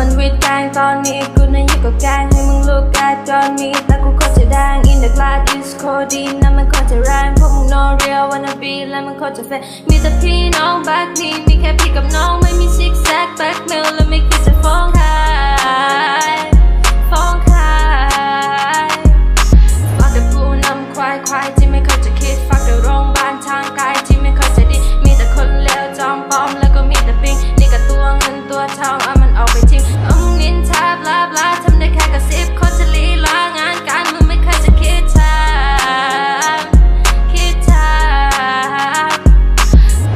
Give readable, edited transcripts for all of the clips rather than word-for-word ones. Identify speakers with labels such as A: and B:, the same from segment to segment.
A: มันวิดแกงตอนนี้กูน่ะอยู่กับแกงให้มึงลูกแกจอนมีแต่กูโคตรจะดัง in the class is codeine นั่นมันโคตรจะแรงพวกมึง no real wanna be และมันโคตรจะเฟะมีแต่พี่น้องแบ็คลีมีแค่พี่กับน้องไม่มีซิกแซกแบ็คเมลและไม่คิดจะฟ้องใครฝากแต่ผู้นำควายที่ไม่เคยจะคิดฝากแต่โรงพยาบาลทางไกลที่ไม่เคยจะดีมีแต่คนเลวจอมปลอมแล้วก็มีแต่ปิงนี่กับตัวเงินตัวทองเอามันออกไปทิ้งมึงนินทาบลาบลาทำได้แค่กระซิบคนจะลีลางานการมึงไม่เคยจะคิดทำ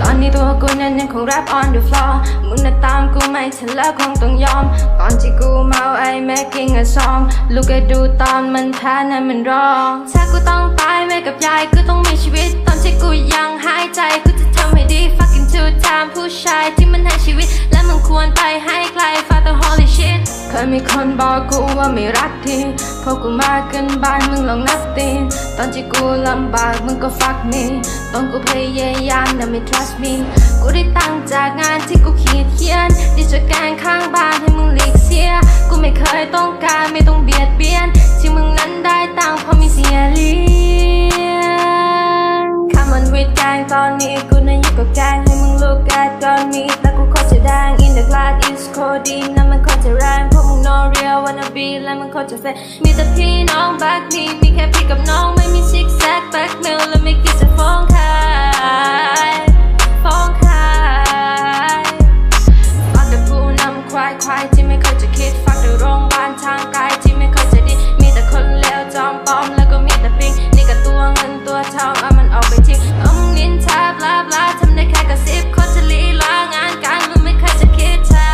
A: ตอนนี้ตัวกูนั้นยังคง rap on the floor มึงน่ะตามกูไม่ทันแล้วคงต้องยอมก่อนที่กูเมาไอ้ making a song ลูกไอ้ดูตอนมันแพ้นั้นมันร้องถ้ากูต้องตายแม่กับยายกูต้องมีชีวิตตอนที่กูยังหายใจกูจะทำให้ดี fucking two time ผู้ชายที่มันให้ชีวิตและมึงควรไปให้ไกล father holy shit เคยมีคนบอกกูว่าไม่รักทีพอกูมาเกินบ้านมึงลองนับตีนตอนที่กูลำบากมึงก็ fuck me ตอนกูพยายามแต่ไม่ trust me กูได้ตังค์จากงานที่กูเขียนดิจะแกงข้างบ้านให้มึงหลีกเสียกูไม่เคยต้องการไม่ต้องเบียดเบียนที่มึงนั้นได้ตังค์เพราะมีเสียเลี้ยงคำมันวิดแกงตอนนี้กูน่ะอยู่กับแกงให้มึงลูกแกจอนมีแต่กูโคตรจะดัง in the class is codeine นั่นมันโคตรจะแรงพวกมึง no real wanna be และมันโคตรจะเฟะมีแต่พี่น้องแบ็คลีมีแค่พี่กับน้องไม่มีซิกแซกแบ็คเมลและไม่คิดจะฟ้องใครฝากแต่ผู้นำควายที่ไม่เคยจะคิดฝากแต่โรงพยาบาลทางไกลที่ไม่เคยจะดีมีแต่คนเลวจอมปลอมแล้วก็มีแต่ปิงนี่กับตัวเงินตัวทองเอามันออกไปทิ้งมึงนินทาบลาบลาทำได้แค่กระซิบคนจะลีลางานการมึงไม่เคยจะคิดทำ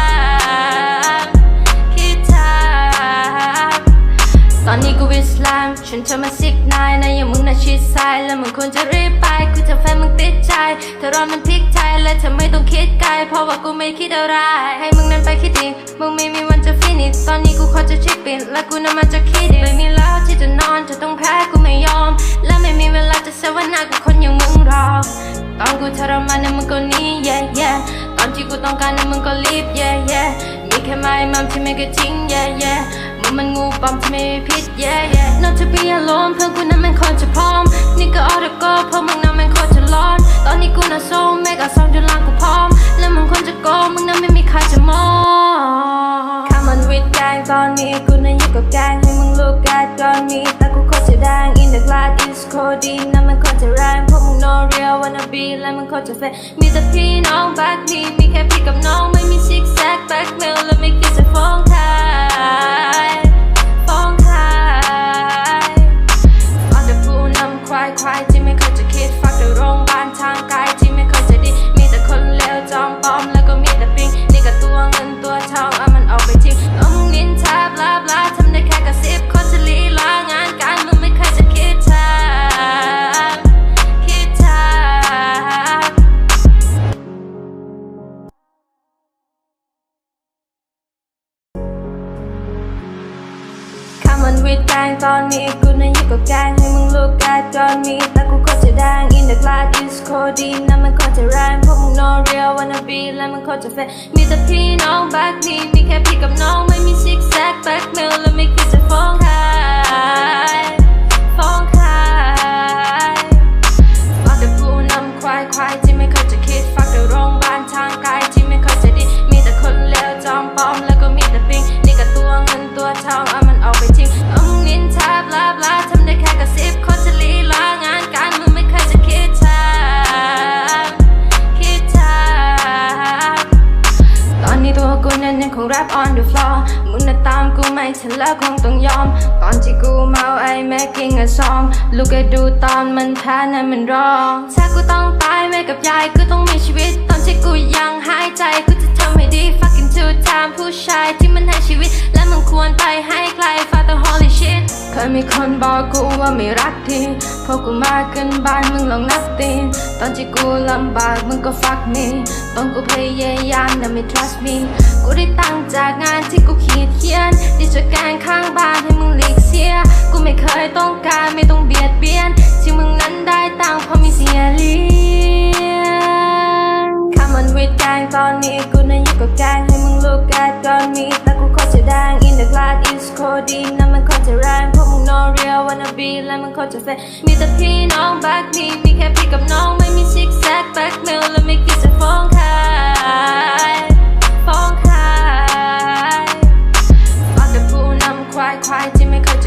A: ตอนนี้กูอิสลามฉันเธอมาซิกนายนะอย่างมึงน่ะชิดซ้ายแล้วมึงควรจะรีบไปกูจะแฟนมึงติดใจเธอรอมันพลิกใจและเธอไม่ต้องคิดไกลเพราะว่ากูไม่คิดอะไรให้มึงนั้นไปคิดดีมึงไม่มีวันจะฟินิชตอนนี้กูขอจะชิปปินและกูน่ะมาจะคิดดีไม่มีแล้วที่จะนอนจะต้องแพ้กูไม่ยอมและไม่มีเวลาจะเสวนากับคนอย่างมึงหรอกตอนกูทรมานนะมึงก็หนี yeah yeah ตอนที่กูต้องการนะมึงก็รีบ yeah yeah มีแค่ไม้มัมที่ไม่เคยทิ้ง yeah yeah มึงมันงูปลอมที่ไม่มีพิษ yeah yeah not to be alone เพื่อนกูนั้นมันคนจะพร้อมนี่ก็ออเดอร์ก็เพราะมึงนั้นมันคนจะร้อนตอนนี้กูน่ะโซเมกะซองจนล่างกูพร้อมและมึงคนจะโกงมึงนั้นไม่มีใครจะมองคำมันวิดแกงตอนนี้กูน่ะอยู่กับแกงให้มึงลูกแกจอนมีแต่กูโคตรจะดัง in the class is codeine นั่นมันโคตรจะแรงพวกมึง no real wanna be และมึงโคตรจะเฟะมีแต่พี่น้องแบ็คลีมีแค่พี่กับน้องไม่มีซิกแซกแบ็คเมลและไม่คิดจะฟ้องใครฝากแต่ผู้นำควายที่ไม่เคยจะคิดฝากแต่โรงพยาบาลทางไกลที่ไม่เคยจะดีมีแต่คนเลวจอมปลอมแล้วก็มีแต่ปิงนี่กับตัวเงินตัวทองเอามันออกไปทิ้งมึงนินทาบลาบลาทำได้แค่กระซิบคนจะลีลางานการมึงไม่เคยจะคิดทำมันวิดแกงตอนนี้กูน่ะอยู่กับแกงให้มึงลูกแกจอนมีแต่กูโคตรจะดัง in the class is codeine นั่นมันโคตรจะแรงพวกมึง no real wanna be และมันโคตรจะเฟะมีแต่พี่น้องแบ็คลีมีแค่พี่กับน้องไม่มีซิกแซกแบ็คเมลและไม่คิดจะฟ้องใครฝากแต่ผู้นำควายที่ไม่เคยจะคิดฝากแต่โรงพยาบาลทางไกลที่ไม่เคยจะดีมีแต่คนเลวจอมปลอมแล้วก็มีแต่ปิงนี่กับตัวเงินตัวทองเอามันออกไปทิ้งมึงนินทาบลาบลาทำได้แค่กระซิบคนจะลีลางานการมึงไม่เคยจะคิดทำตอนนี้ตัวกูนั้นยังคง rap on the floor มึงน่ะตามกูไม่ทันแล้วคงต้องยอมก่อนที่กูเมาไอ้ making a song ลูกไอ้ดูตอนมันแพ้นั้นมันร้องถ้ากูต้องตายแม่กับยายกูต้องมีชีวิตตอนที่กูยังหายใจกูจะทำให้ดี fucking two time ผู้ชายที่มันให้ชีวิตและมึงควรไปให้ไกล father holy shit เคยมีคนบอกกูว่าไม่รักทีพอกูมาเกินบ้านมึงลองนับตีนตอนที่กูลำบากมึงก็ fuck me ตอนกูพยายามแต่ไม่ trust me กูได้ตังค์จากงานที่กูเขียนดิจะแกงข้างบ้านให้มึงหลีกเสียกูไม่เคยต้องการไม่ต้องเบียดเบียนที่มึงนั้นได้ตังค์เพราะมีเสียเลี้ยงคำมันวิดแกงตอนนี้กูน่ะอยู่กับแกงให้มึงลูกแกจอนมีแต่กู the glass is codeine นั่นมันโคตรจะแรงพวกมึง no real wanna be และมันโคตรจะเฟกมีแต่พี่น้องบักมีแค่พี่กับน้องไม่มีซิกแซกแบ็คเมลและไม่คิดจะฟ้องใครฟ้องใครฝากแต่ผู้นำควายที่ไม่เคย